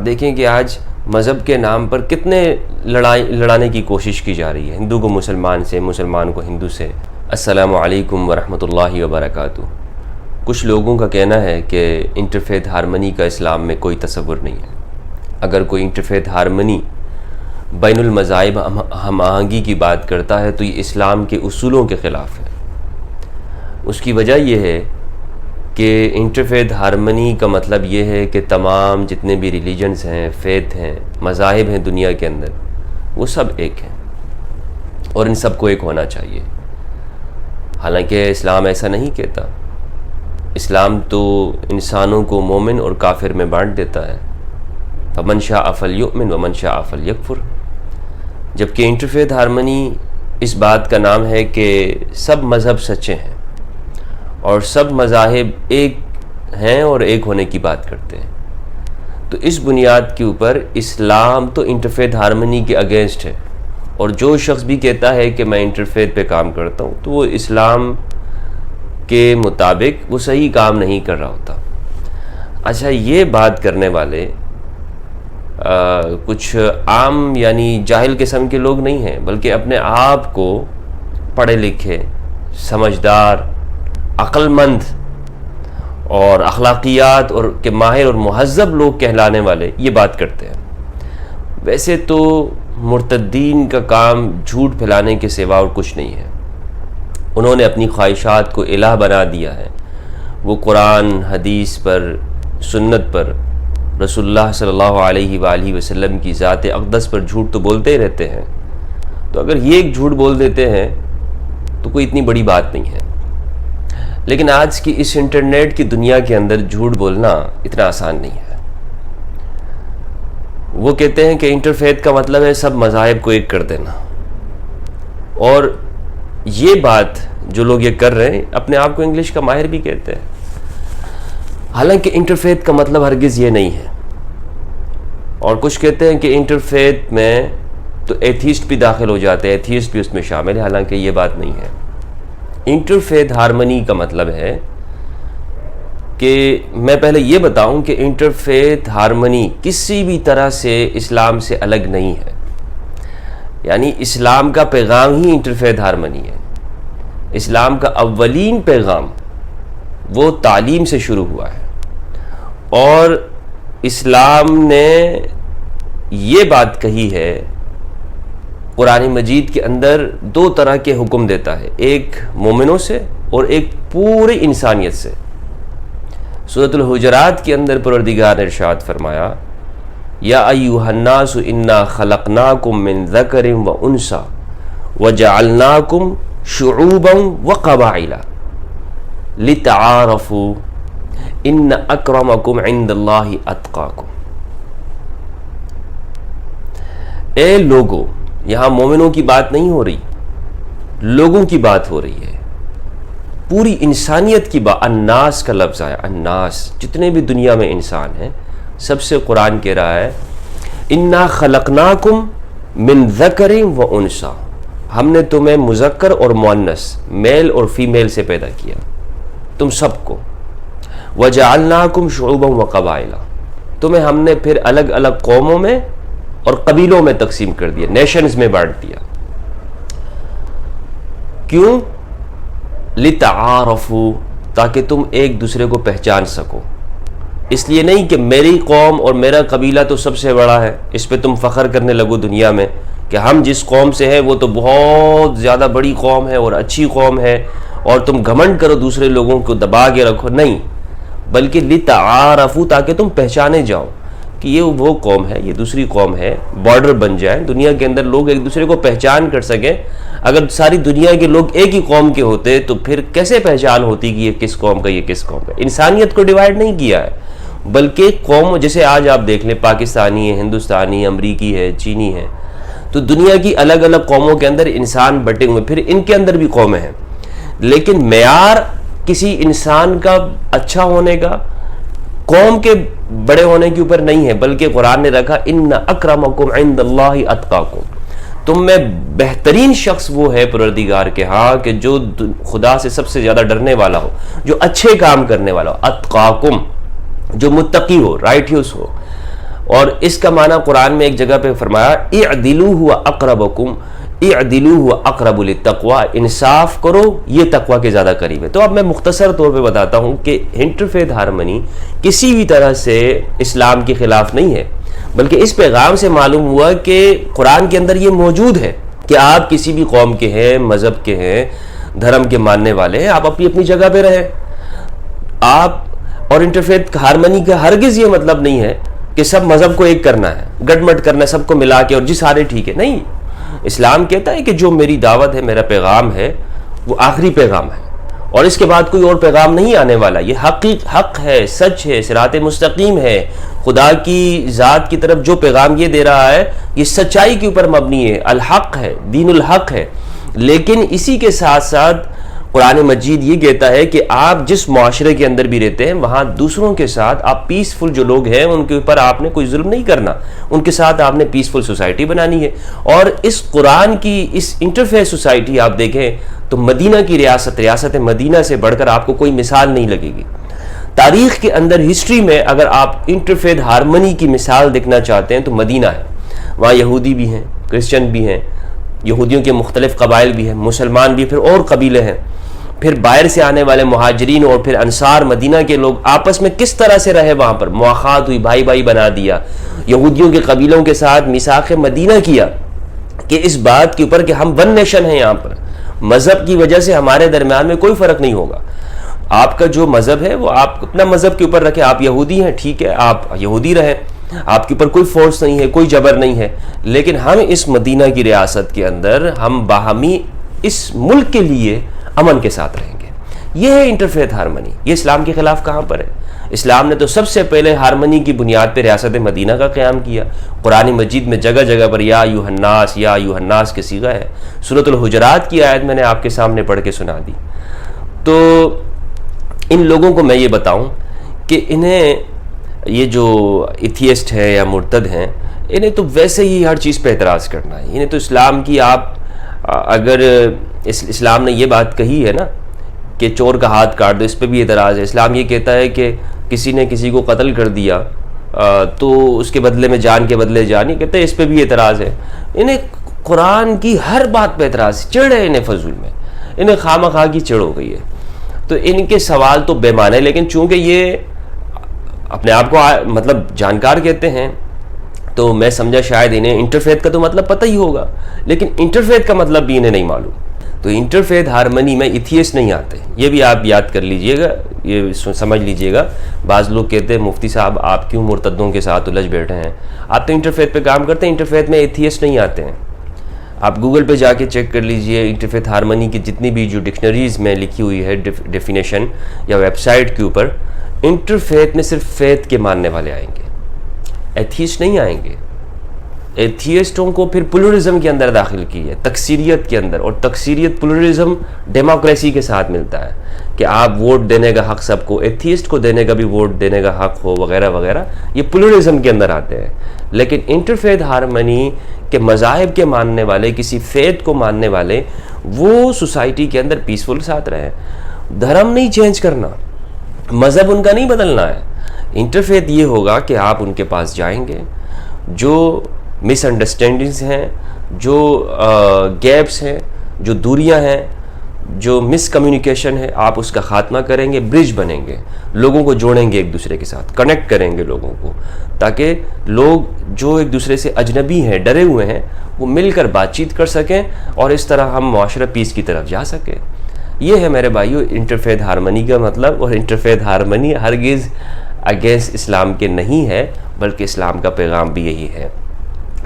دیکھیں کہ آج مذہب کے نام پر کتنے لڑانے کی کوشش کی جا رہی ہے، ہندو کو مسلمان سے، مسلمان کو ہندو سے۔ السلام علیکم ورحمۃ اللہ وبرکاتہ۔ کچھ لوگوں کا کہنا ہے کہ انٹرفیتھ ہارمنی کا اسلام میں کوئی تصور نہیں ہے۔ اگر کوئی انٹرفیتھ ہارمنی بین المذاہب ہم آہنگی کی بات کرتا ہے تو یہ اسلام کے اصولوں کے خلاف ہے۔ اس کی وجہ یہ ہے کہ انٹرفیتھ ہارمنی کا مطلب یہ ہے کہ تمام جتنے بھی ریلیجنز ہیں، فیتھ ہیں، مذاہب ہیں دنیا کے اندر، وہ سب ایک ہیں اور ان سب کو ایک ہونا چاہیے۔ حالانکہ اسلام ایسا نہیں کہتا۔ اسلام تو انسانوں کو مومن اور کافر میں بانٹ دیتا ہے، فمن شاء فلیؤمن ومن شاء فلیکفر۔ جبکہ انٹرفیتھ ہارمنی اس بات کا نام ہے کہ سب مذہب سچے ہیں اور سب مذاہب ایک ہیں اور ایک ہونے کی بات کرتے ہیں۔ تو اس بنیاد کے اوپر اسلام تو انٹرفیتھ ہارمنی کے اگینسٹ ہے، اور جو شخص بھی کہتا ہے کہ میں انٹرفیتھ پہ کام کرتا ہوں تو وہ اسلام کے مطابق وہ صحیح کام نہیں کر رہا ہوتا۔ اچھا، یہ بات کرنے والے کچھ عام یعنی جاہل قسم کے لوگ نہیں ہیں، بلکہ اپنے آپ کو پڑھے لکھے، سمجھدار، عقل مند اور اخلاقیات اور کے ماہر اور مہذب لوگ کہلانے والے یہ بات کرتے ہیں۔ ویسے تو مرتدین کا کام جھوٹ پھیلانے کے سوا اور کچھ نہیں ہے۔ انہوں نے اپنی خواہشات کو الہ بنا دیا ہے۔ وہ قرآن، حدیث پر، سنت پر، رسول اللہ صلی اللہ علیہ وآلہ وسلم کی ذات اقدس پر جھوٹ تو بولتے ہی رہتے ہیں۔ تو اگر یہ ایک جھوٹ بول دیتے ہیں تو کوئی اتنی بڑی بات نہیں ہے۔ لیکن آج کی اس انٹرنیٹ کی دنیا کے اندر جھوٹ بولنا اتنا آسان نہیں ہے۔ وہ کہتے ہیں کہ انٹرفیتھ کا مطلب ہے سب مذاہب کو ایک کر دینا، اور یہ بات جو لوگ یہ کر رہے ہیں اپنے آپ کو انگلش کا ماہر بھی کہتے ہیں۔ حالانکہ انٹرفیتھ کا مطلب ہرگز یہ نہیں ہے۔ اور کچھ کہتے ہیں کہ انٹرفیتھ میں تو ایتھیسٹ بھی داخل ہو جاتے ہیں، ایتھیسٹ بھی اس میں شامل ہے، حالانکہ یہ بات نہیں ہے۔ انٹرفیتھ ہارمنی کا مطلب ہے کہ میں پہلے یہ بتاؤں کہ انٹرفیتھ ہارمنی کسی بھی طرح سے اسلام سے الگ نہیں ہے۔ یعنی اسلام کا پیغام ہی انٹرفیتھ ہارمنی ہے۔ اسلام کا اولین پیغام وہ تعلیم سے شروع ہوا ہے، اور اسلام نے یہ بات کہی ہے، قرآن مجید کے اندر دو طرح کے حکم دیتا ہے، ایک مومنوں سے اور ایک پوری انسانیت سے۔ سورۃ الحجرات کے اندر پروردگار نے ارشاد فرمایا، یا ایھا الناس انا خلقناکم من ذکر و انثی وجعلناکم شعوبا وقبائل لتعارفوا ان اکرمکم عند اللہ اتقاکم۔ اے لوگو، یہاں مومنوں کی بات نہیں ہو رہی، لوگوں کی بات ہو رہی ہے، پوری انسانیت کی بات۔ الناس کا لفظ آیا، الناس، جتنے بھی دنیا میں انسان ہیں سب سے قرآن کہہ رہا ہے انا خلقناکم من ذکر و انثی، ہم نے تمہیں مذکر اور مؤنث، میل اور فیمیل سے پیدا کیا، تم سب کو۔ وجعلناکم شعوبا وقبائل، تمہیں ہم نے پھر الگ الگ قوموں میں اور قبیلوں میں تقسیم کر دیا، نیشنز میں بانٹ دیا۔ کیوں؟ لتعارفوا، تاکہ تم ایک دوسرے کو پہچان سکو۔ اس لیے نہیں کہ میری قوم اور میرا قبیلہ تو سب سے بڑا ہے، اس پہ تم فخر کرنے لگو دنیا میں کہ ہم جس قوم سے ہیں وہ تو بہت زیادہ بڑی قوم ہے اور اچھی قوم ہے، اور تم گھمنڈ کرو دوسرے لوگوں کو دبا کے رکھو۔ نہیں، بلکہ لتعارفوا، تاکہ تم پہچانے جاؤ کہ یہ وہ قوم ہے، یہ دوسری قوم ہے، بارڈر بن جائیں دنیا کے اندر، لوگ ایک دوسرے کو پہچان کر سکیں۔ اگر ساری دنیا کے لوگ ایک ہی قوم کے ہوتے تو پھر کیسے پہچان ہوتی کہ یہ کس قوم کا، یہ کس قوم کا؟ انسانیت کو ڈیوائیڈ نہیں کیا ہے، بلکہ قوم، جیسے آج آپ دیکھ لیں پاکستانی ہے، ہندوستانی، امریکی ہے، چینی ہے، تو دنیا کی الگ الگ قوموں کے اندر انسان بٹے ہوئے، پھر ان کے اندر بھی قومیں ہیں، لیکن معیار کسی انسان کا اچھا ہونے کا، قوم کے بڑے ہونے کے اوپر نہیں ہے، بلکہ قرآن نے رکھا ان اکرمکم عند اللہ اتقاکم، تم میں بہترین شخص وہ ہے پروردگار کے ہاں کہ جو خدا سے سب سے زیادہ ڈرنے والا ہو، جو اچھے کام کرنے والا ہو، اتقاکم، جو متقی ہو، رائٹیوس ہو۔ اور اس کا معنی قرآن میں ایک جگہ پہ فرمایا اعدلوا هو اقربکم، اعدلوا هو اقرب للتقوی، انصاف کرو یہ تقوی کے زیادہ قریب ہے۔ تو اب میں مختصر طور پہ بتاتا ہوں کہ انٹرفیتھ ہارمنی کسی بھی طرح سے اسلام کے خلاف نہیں ہے، بلکہ اس پیغام سے معلوم ہوا کہ قرآن کے اندر یہ موجود ہے کہ آپ کسی بھی قوم کے ہیں، مذہب کے ہیں، دھرم کے ماننے والے ہیں، آپ اپنی اپنی جگہ پہ رہیں آپ۔ اور انٹرفیتھ ہارمنی کا ہرگز یہ مطلب نہیں ہے کہ سب مذہب کو ایک کرنا ہے، گڈ مٹ کرنا ہے سب کو ملا کے اور جی سارے ٹھیک ہے، نہیں۔ اسلام کہتا ہے کہ جو میری دعوت ہے، میرا پیغام ہے، وہ آخری پیغام ہے اور اس کے بعد کوئی اور پیغام نہیں آنے والا، یہ حق ہے، سچ ہے، صراط مستقیم ہے، خدا کی ذات کی طرف جو پیغام یہ دے رہا ہے یہ سچائی کے اوپر مبنی ہے، الحق ہے، دین الحق ہے۔ لیکن اسی کے ساتھ ساتھ قرآن مجید یہ کہتا ہے کہ آپ جس معاشرے کے اندر بھی رہتے ہیں وہاں دوسروں کے ساتھ آپ پیسفل، جو لوگ ہیں ان کے اوپر آپ نے کوئی ظلم نہیں کرنا، ان کے ساتھ آپ نے پیسفل سوسائٹی بنانی ہے۔ اور اس قرآن کی اس انٹرفیس سوسائٹی آپ دیکھیں تو مدینہ کی ریاست مدینہ سے بڑھ کر آپ کو کوئی مثال نہیں لگے گی۔ تاریخ کے اندر، ہسٹری میں اگر آپ انٹرفیتھ ہارمنی کی مثال دیکھنا چاہتے ہیں تو مدینہ ہے۔ وہاں یہودی بھی ہیں، کرسچن بھی ہیں، یہودیوں کے مختلف قبائل بھی ہیں، مسلمان بھی، پھر اور قبیلے ہیں، پھر باہر سے آنے والے مہاجرین اور پھر انصار، مدینہ کے لوگ آپس میں کس طرح سے رہے، وہاں پر مواخات ہوئی، بھائی بھائی بنا دیا، یہودیوں کے قبیلوں کے ساتھ میثاق مدینہ کیا کہ اس بات کے اوپر کہ ہم ون نیشن ہیں، یہاں پر مذہب کی وجہ سے ہمارے درمیان میں کوئی فرق نہیں ہوگا، آپ کا جو مذہب ہے وہ آپ اپنا مذہب کے اوپر رکھیں، آپ یہودی ہیں ٹھیک ہے، آپ یہودی رہیں، آپ کے اوپر کوئی فورس نہیں ہے، کوئی جبر نہیں ہے، لیکن ہم اس مدینہ کی ریاست کے اندر ہم باہمی اس ملک کے لیے امن کے ساتھ رہیں گے۔ یہ ہے انٹرفیتھ ہارمنی۔ یہ اسلام کے خلاف کہاں پر ہے؟ اسلام نے تو سب سے پہلے ہارمنی کی بنیاد پہ ریاست مدینہ کا قیام کیا۔ قرآن مجید میں جگہ جگہ پر یا ایھا الناس، یا ایھا الناس کے صیغہ ہے۔ سورۃ الحجرات کی آیت میں نے آپ کے سامنے پڑھ کے سنا دی۔ تو ان لوگوں کو میں یہ بتاؤں کہ انہیں یہ جو ایتھیسٹ ہیں یا مرتد ہیں، انہیں تو ویسے ہی ہر چیز پہ اعتراض کرنا ہے۔ انہیں تو اسلام کی، آپ اگر اسلام نے یہ بات کہی ہے نا کہ چور کا ہاتھ کاٹ دو، اس پہ بھی اعتراض ہے۔ اسلام یہ کہتا ہے کہ کسی نے کسی کو قتل کر دیا تو اس کے بدلے میں جان کے بدلے جان، یہ کہتے ہیں اس پہ بھی اعتراض ہے۔ انہیں قرآن کی ہر بات پہ اعتراض، چڑھ ہے انہیں فضول میں، انہیں خواہ مخواہ کی چڑھ ہو گئی ہے۔ تو ان کے سوال تو بے معنی، لیکن چونکہ یہ اپنے آپ کو مطلب جانکار کہتے ہیں تو میں سمجھا شاید انہیں انٹرفیتھ کا تو مطلب پتہ ہی ہوگا، لیکن انٹرفیتھ کا مطلب بھی انہیں نہیں معلوم۔ تو انٹرفیتھ ہارمنی میں ایتھیسٹ نہیں آتے، یہ بھی آپ یاد کر لیجئے گا، یہ سمجھ لیجئے گا۔ بعض لوگ کہتے ہیں مفتی صاحب آپ کیوں مرتدوں کے ساتھ الجھ بیٹھے ہیں، آپ تو انٹرفیتھ پہ کام کرتے ہیں، انٹرفیتھ میں ایتھیسٹ نہیں آتے ہیں۔ آپ گوگل پہ جا کے چیک کر لیجئے، انٹرفیتھ ہارمنی کی جتنی بھی جو ڈکشنریز میں لکھی ہوئی ہے ڈیفینیشن یا ویب سائٹ کے اوپر، انٹرفیتھ میں صرف فیتھ کے ماننے والے آئیں گے، ایتھیسٹ نہیں آئیں گے۔ ایتھیسٹوں کو پھر پلورلزم کے اندر داخل کی ہے، تکثیریت کے اندر، اور تکثیریت پلورلزم ڈیموکریسی کے ساتھ ملتا ہے کہ آپ ووٹ دینے کا حق سب کو، ایتھیسٹ کو دینے کا بھی ووٹ دینے کا حق ہو وغیرہ وغیرہ، یہ پلورلزم کے اندر آتے ہیں۔ لیکن انٹرفیتھ ہارمنی کے مذاہب کے ماننے والے، کسی فیتھ کو ماننے والے، وہ سوسائٹی کے اندر پیسفل ساتھ رہیں، دھرم نہیں چینج کرنا، مذہب ان کا نہیں بدلنا ہے۔ انٹرفیتھ یہ ہوگا کہ آپ ان کے پاس جائیں گے، جو مس انڈرسٹینڈنگز ہیں، جو گیپس ہیں، جو دوریاں ہیں، جو مس کمیونیکیشن ہے، آپ اس کا خاتمہ کریں گے، برج بنیں گے، لوگوں کو جوڑیں گے ایک دوسرے کے ساتھ، کنیکٹ کریں گے لوگوں کو، تاکہ لوگ جو ایک دوسرے سے اجنبی ہیں، ڈرے ہوئے ہیں، وہ مل کر بات چیت کر سکیں اور اس طرح ہم معاشرہ پیس کی طرف جا سکیں۔ یہ ہے میرے بھائیو انٹرفیتھ ہارمنی کا مطلب، اور انٹرفیتھ ہارمنی ہرگز اگینسٹ اسلام کے نہیں ہے، بلکہ اسلام کا پیغام بھی یہی ہے۔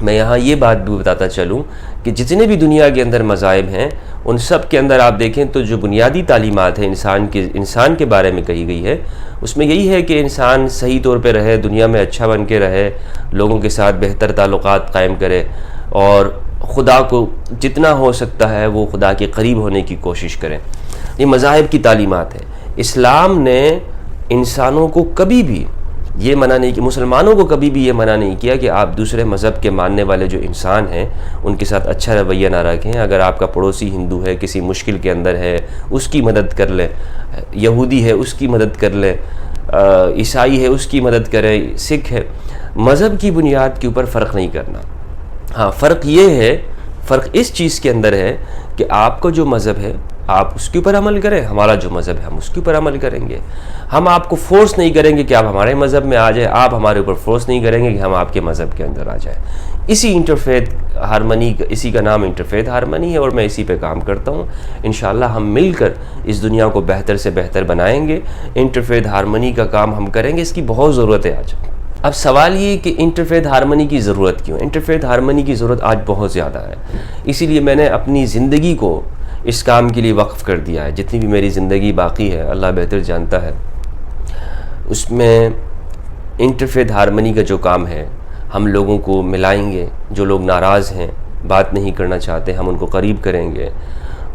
میں یہاں یہ بات بھی بتاتا چلوں کہ جتنے بھی دنیا کے اندر مذاہب ہیں، ان سب کے اندر آپ دیکھیں تو جو بنیادی تعلیمات ہیں انسان کے بارے میں کہی گئی ہے، اس میں یہی ہے کہ انسان صحیح طور پہ رہے، دنیا میں اچھا بن کے رہے، لوگوں کے ساتھ بہتر تعلقات قائم کرے، اور خدا کو جتنا ہو سکتا ہے وہ خدا کے قریب ہونے کی کوشش کریں۔ یہ مذاہب کی تعلیمات ہیں۔ اسلام نے انسانوں کو کبھی بھی یہ منع نہیں کیا، مسلمانوں کو کبھی بھی یہ منع نہیں کیا کہ آپ دوسرے مذہب کے ماننے والے جو انسان ہیں ان کے ساتھ اچھا رویہ نہ رکھیں۔ اگر آپ کا پڑوسی ہندو ہے، کسی مشکل کے اندر ہے، اس کی مدد کر لیں، یہودی ہے اس کی مدد کر لیں، عیسائی ہے اس کی مدد کریں، سکھ ہے، مذہب کی بنیاد کے اوپر فرق نہیں کرنا. ہاں فرق یہ ہے، فرق اس چیز کے اندر ہے کہ آپ کا جو مذہب ہے آپ اس کے اوپر عمل کریں، ہمارا جو مذہب ہے ہم اس کے اوپر عمل کریں گے. ہم آپ کو فورس نہیں کریں گے کہ آپ ہمارے مذہب میں آ جائیں، آپ ہمارے اوپر فورس نہیں کریں گے کہ ہم آپ کے مذہب کے اندر آ جائیں. اسی انٹرفیتھ ہارمنی، اسی کا نام انٹرفیتھ ہارمنی ہے، اور میں اسی پہ کام کرتا ہوں. انشاءاللہ ہم مل کر اس دنیا کو بہتر سے بہتر بنائیں گے. انٹرفیتھ ہارمنی کا کام ہم کریں گے، اس کی بہت ضرورت ہے آج. اب سوال یہ کہ انٹرفیتھ ہارمنی کی ضرورت کیوں؟ انٹرفیتھ ہارمنی کی ضرورت آج بہت زیادہ ہے. اسی لیے میں نے اپنی زندگی کو اس کام کے لیے وقف کر دیا ہے. جتنی بھی میری زندگی باقی ہے اللہ بہتر جانتا ہے، اس میں انٹرفیتھ ہارمنی کا جو کام ہے، ہم لوگوں کو ملائیں گے. جو لوگ ناراض ہیں، بات نہیں کرنا چاہتے، ہم ان کو قریب کریں گے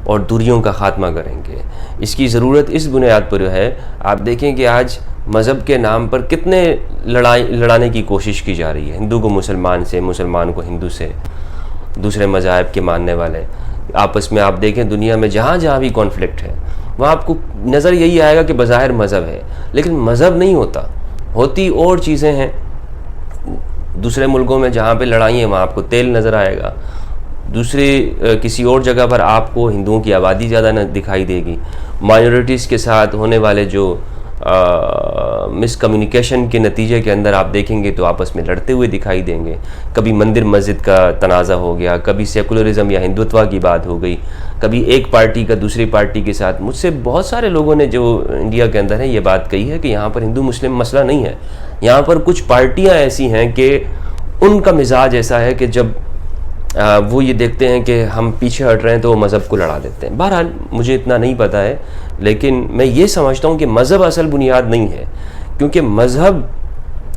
اور دوریوں کا خاتمہ کریں گے. اس کی ضرورت اس بنیاد پر ہے، آپ دیکھیں کہ آج مذہب کے نام پر کتنے لڑانے کی کوشش کی جا رہی ہے. ہندو کو مسلمان سے، مسلمان کو ہندو سے، دوسرے مذاہب کے ماننے والے آپس میں. آپ دیکھیں دنیا میں جہاں جہاں بھی کانفلکٹ ہے وہاں آپ کو نظر یہی آئے گا کہ بظاہر مذہب ہے، لیکن مذہب نہیں ہوتا، ہوتی اور چیزیں ہیں. دوسرے ملکوں میں جہاں پہ لڑائی ہیں وہاں آپ کو تیل نظر آئے گا. دوسری کسی اور جگہ پر آپ کو ہندوؤں کی آبادی زیادہ نہ دکھائی دے گی. مائنورٹیز کے ساتھ ہونے والے جو مس کمیونیکیشن کے نتیجے کے اندر آپ دیکھیں گے تو آپس میں لڑتے ہوئے دکھائی دیں گے. کبھی مندر مسجد کا تنازع ہو گیا، کبھی سیکولرزم یا ہندوتوا کی بات ہو گئی، کبھی ایک پارٹی کا دوسری پارٹی کے ساتھ. مجھ سے بہت سارے لوگوں نے جو انڈیا کے اندر ہیں یہ بات کہی ہے کہ یہاں پر ہندو مسلم مسئلہ نہیں ہے، یہاں پر کچھ پارٹیاں ایسی ہیں کہ ان کا مزاج ایسا ہے کہ جب وہ یہ دیکھتے ہیں کہ ہم پیچھے ہٹ رہے ہیں تو وہ مذہب کو لڑا دیتے ہیں. بہرحال مجھے اتنا نہیں پتہ ہے، لیکن میں یہ سمجھتا ہوں کہ مذہب اصل بنیاد نہیں ہے، کیونکہ مذہب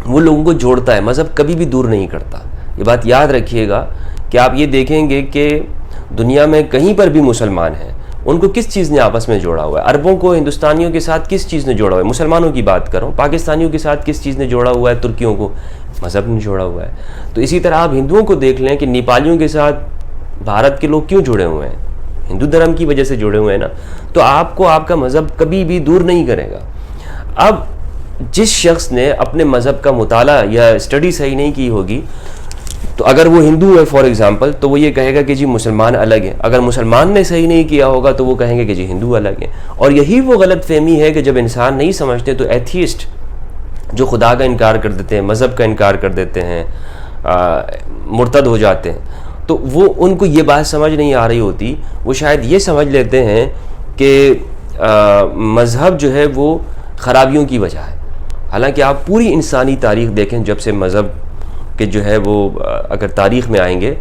وہ لوگوں کو جوڑتا ہے، مذہب کبھی بھی دور نہیں کرتا. یہ بات یاد رکھیے گا کہ آپ یہ دیکھیں گے کہ دنیا میں کہیں پر بھی مسلمان ہیں، ان کو کس چیز نے آپس میں جوڑا ہوا ہے؟ عربوں کو ہندوستانیوں کے ساتھ کس چیز نے جوڑا ہوا ہے؟ مسلمانوں کی بات کروں. پاکستانیوں کے ساتھ کس چیز نے جوڑا ہوا ہے؟ ترکیوں کو مذہب نے جوڑا ہوا ہے. تو اسی طرح آپ ہندوؤں کو دیکھ لیں کہ نیپالیوں کے ساتھ بھارت کے لوگ کیوں جڑے ہوئے ہیں؟ ہندو دھرم کی وجہ سے جڑے ہوئے ہیں نا. تو آپ کو آپ کا مذہب کبھی بھی دور نہیں کرے گا. اب جس شخص نے اپنے مذہب کا مطالعہ یا اسٹڈی صحیح نہیں کی ہوگی، تو اگر وہ ہندو ہے فار ایگزامپل تو وہ یہ کہے گا کہ جی مسلمان الگ ہیں. اگر مسلمان نے صحیح نہیں کیا ہوگا تو وہ کہیں گے کہ جی ہندو الگ ہیں. اور یہی وہ غلط فہمی ہے کہ جب انسان نہیں سمجھتے تو ایتھیسٹ جو خدا کا انکار کر دیتے ہیں، مذہب کا انکار کر دیتے ہیں، مرتد ہو جاتے ہیں. تو وہ ان کو یہ بات سمجھ نہیں آ رہی ہوتی، وہ شاید یہ سمجھ لیتے ہیں کہ مذہب جو ہے وہ خرابیوں کی وجہ ہے. حالانکہ آپ پوری انسانی تاریخ دیکھیں، جب سے مذہب کہ جو ہے وہ اگر تاریخ میں آئیں گے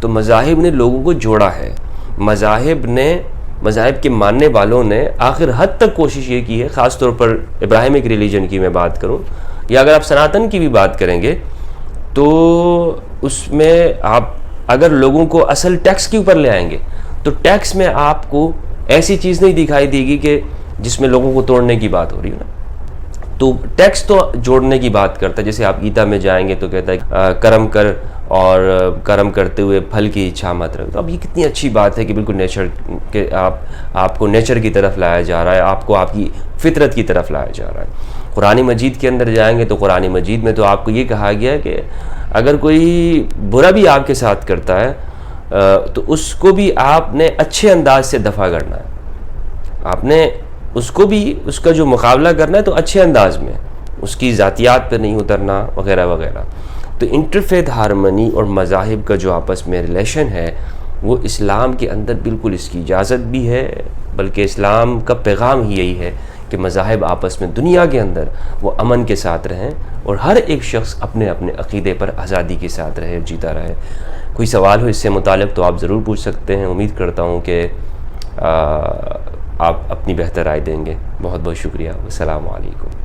تو مذاہب نے لوگوں کو جوڑا ہے. مذاہب کے ماننے والوں نے آخر حد تک کوشش یہ کی ہے، خاص طور پر ابراہیمک ریلیجن کی میں بات کروں، یا اگر آپ سناتن کی بھی بات کریں گے تو اس میں آپ اگر لوگوں کو اصل ٹیکس کے اوپر لے آئیں گے تو ٹیکس میں آپ کو ایسی چیز نہیں دکھائی دے گی کہ جس میں لوگوں کو توڑنے کی بات ہو رہی ہے نا. تو ٹیکس تو جوڑنے کی بات کرتا ہے. جیسے آپ گیتا میں جائیں گے تو کہتا ہے کرم کر اور کرم کرتے ہوئے پھل کی اچھا مت رکھ. تو اب یہ کتنی اچھی بات ہے کہ بالکل نیچر کے آپ کو نیچر کی طرف لایا جا رہا ہے، آپ کو آپ کی فطرت کی طرف لایا جا رہا ہے. قرآن مجید کے اندر جائیں گے تو قرآن مجید میں تو آپ کو یہ کہا گیا ہے کہ اگر کوئی برا بھی آپ کے ساتھ کرتا ہے تو اس کو بھی آپ نے اچھے انداز سے دفع کرنا ہے. آپ نے اس کو بھی اس کا جو مقابلہ کرنا ہے تو اچھے انداز میں، اس کی ذاتیات پہ نہیں اترنا وغیرہ وغیرہ. تو انٹرفیتھ ہارمنی اور مذاہب کا جو آپس میں ریلیشن ہے وہ اسلام کے اندر بالکل اس کی اجازت بھی ہے، بلکہ اسلام کا پیغام ہی یہی ہے کہ مذاہب آپس میں دنیا کے اندر وہ امن کے ساتھ رہیں اور ہر ایک شخص اپنے اپنے عقیدے پر آزادی کے ساتھ رہے، جیتا رہے. کوئی سوال ہو اس سے متعلق تو آپ ضرور پوچھ سکتے ہیں. امید کرتا ہوں کہ آپ اپنی بہتر رائے دیں گے. بہت بہت شکریہ. السلام علیکم.